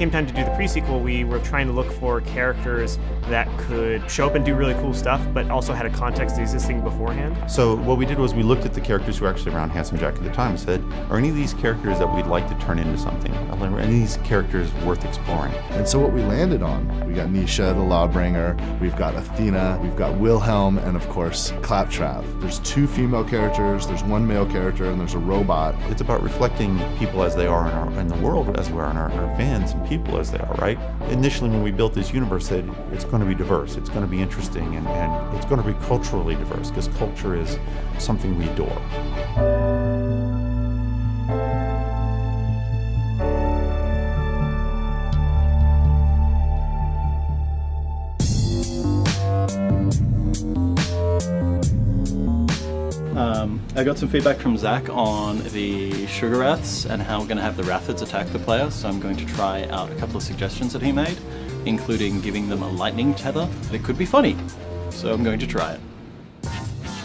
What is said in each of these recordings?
came time to do the pre-sequel, we were trying to look for characters that could show up and do really cool stuff, but also had a context existing beforehand. So what we did was we looked at the characters who were actually around Handsome Jack at the time and said, are any of these characters that we'd like to turn into something? Are any of these characters worth exploring? And so what we landed on, we got Nisha, the Lawbringer, we've got Athena, we've got Wilhelm, and of course, Claptrap. There's 2 female characters, there's 1 male character, and there's a robot. It's about reflecting people as they are in the world as we are, and our fans and people as they are, right? Initially, when we built this universe, said it's going to be diverse, it's going to be interesting, and it's going to be culturally diverse, because culture is something we adore. I got some feedback from Zach on the Sugar Wraths and how we're going to have the Wrathids attack the player, so I'm going to try out a couple of suggestions that he made, including giving them a lightning tether. It could be funny, so I'm going to try it.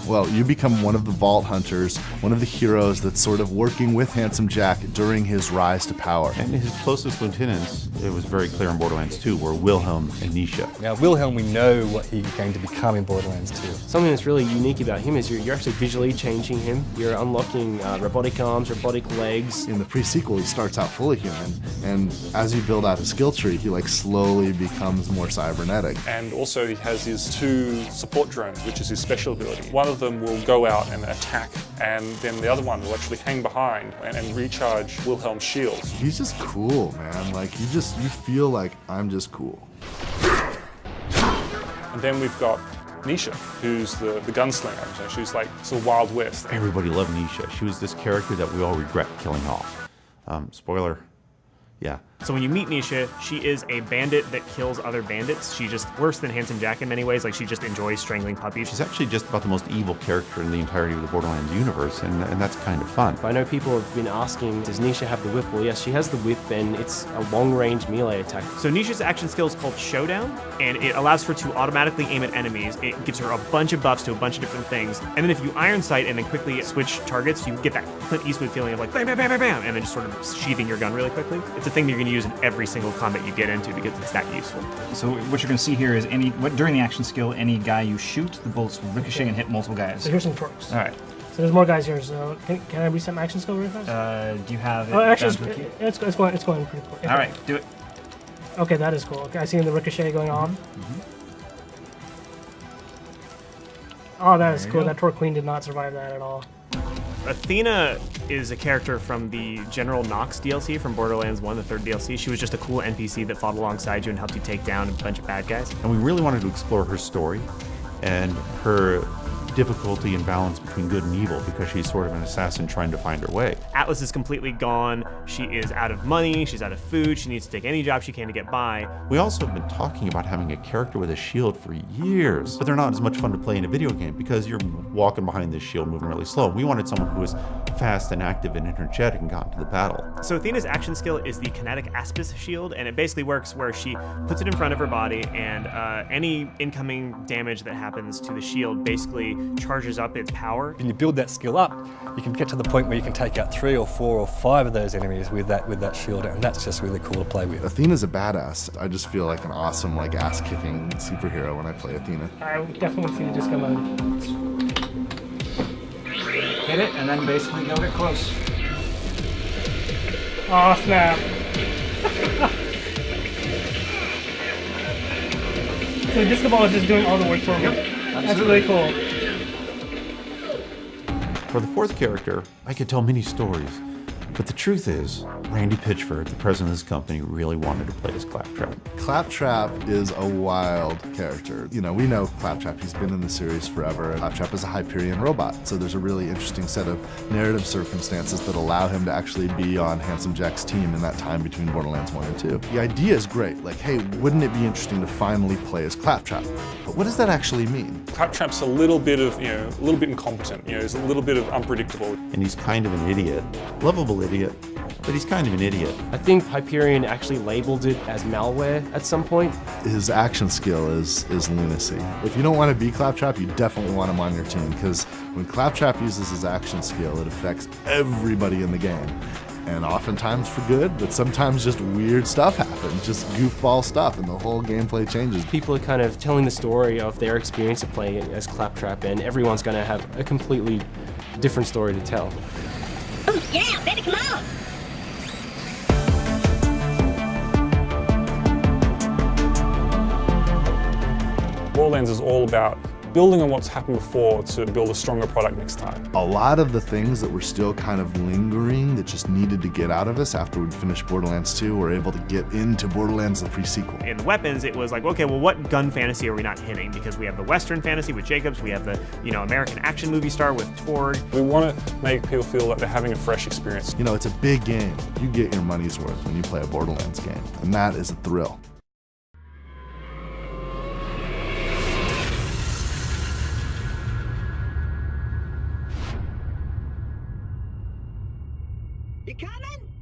Well, you become one of the Vault Hunters, one of the heroes that's sort of working with Handsome Jack during his rise to power. And his closest lieutenants, it was very clear in Borderlands 2, were Wilhelm and Nisha. Now, Wilhelm, we know what he's going to become in Borderlands 2. Something that's really unique about him is you're actually visually changing him. You're unlocking robotic arms, robotic legs. In the pre-sequel, he starts out fully human, and as you build out his skill tree, he slowly becomes more cybernetic. And also he has his 2 support drones, which is his special ability. One of them will go out and attack, and then the other one will actually hang behind and recharge Wilhelm's shields. He's just cool, man. You feel like I'm just cool. And then we've got Nisha, who's the gunslinger. So she's like sort of Wild West. Everybody loved Nisha. She was this character that we all regret killing off. Spoiler, yeah. So when you meet Nisha, she is a bandit that kills other bandits. She's just worse than Handsome Jack in many ways. She just enjoys strangling puppies. She's actually just about the most evil character in the entirety of the Borderlands universe, and that's kind of fun. I know people have been asking, does Nisha have the whip? Well, yes, she has the whip, and it's a long-range melee attack. So Nisha's action skill is called Showdown, and it allows her to automatically aim at enemies. It gives her a bunch of buffs to a bunch of different things. And then if you iron sight and then quickly switch targets, you get that Clint Eastwood feeling of bam, bam, bam, bam, bam, and then just sort of sheathing your gun really quickly. It's a thing that you're going to use in every single combat you get into because it's that useful. So what you're going to see here is during the action skill, any guy you shoot, the bullets will ricochet and hit multiple guys. So here's some perks. All right. So there's more guys here. So can I reset my action skill really fast? Do you have it? Oh, actually, it's going pretty quick. All right, do it. Okay, that is cool. Okay, I see the ricochet going on. Mm-hmm. Oh, that is cool. That Torque Queen did not survive that at all. Athena is a character from the General Knox DLC from Borderlands 1, the 3rd DLC. She was just a cool NPC that fought alongside you and helped you take down a bunch of bad guys. And we really wanted to explore her story and her difficulty and balance between good and evil, because she's sort of an assassin trying to find her way. Atlas is completely gone. She is out of money. She's out of food. She needs to take any job she can to get by. We also have been talking about having a character with a shield for years, but they're not as much fun to play in a video game because you're walking behind this shield moving really slow. We wanted someone who was fast and active and energetic and got into the battle. So Athena's action skill is the Kinetic Aspis shield, and it basically works where she puts it in front of her body, and any incoming damage that happens to the shield basically charges up its power. When you build that skill up, you can get to the point where you can take out 3 or 4 or 5 of those enemies with that shield, and that's just really cool to play with. Athena's a badass. I just feel like an awesome, ass-kicking superhero when I play Athena. I definitely see the disco mode. Hit it, and then basically go get close. Oh, snap. So the disco ball is just doing all the work for me. Yep, that's really cool. For the 4th character, I could tell many stories, but the truth is, Randy Pitchford, the president of this company, really wanted to play as Claptrap. Claptrap is a wild character. We know Claptrap, he's been in the series forever. Claptrap is a Hyperion robot, so there's a really interesting set of narrative circumstances that allow him to actually be on Handsome Jack's team in that time between Borderlands 1 and 2. The idea is great, hey, wouldn't it be interesting to finally play as Claptrap? But what does that actually mean? Claptrap's a little bit incompetent, he's a little bit of unpredictable. And he's kind of an idiot, lovable idiot, but he's kind of an idiot. I think Hyperion actually labeled it as malware at some point. His action skill is lunacy. If you don't want to be Claptrap, you definitely want him on your team, because when Claptrap uses his action skill, it affects everybody in the game. And oftentimes for good, but sometimes just weird stuff happens. and just goofball stuff, and the whole gameplay changes. People are kind of telling the story of their experience of playing it as Claptrap, and everyone's going to have a completely different story to tell. Oh, yeah, baby, come on! Borderlands is all about building on what's happened before to build a stronger product next time. A lot of the things that were still kind of lingering that just needed to get out of us after we'd finished Borderlands 2 were able to get into Borderlands the pre-sequel. In the weapons, it was like, okay, well, what gun fantasy are we not hitting? Because we have the Western fantasy with Jacobs, we have the, American action movie star with Torg. We want to make people feel like they're having a fresh experience. It's a big game. You get your money's worth when you play a Borderlands game, and that is a thrill. You coming?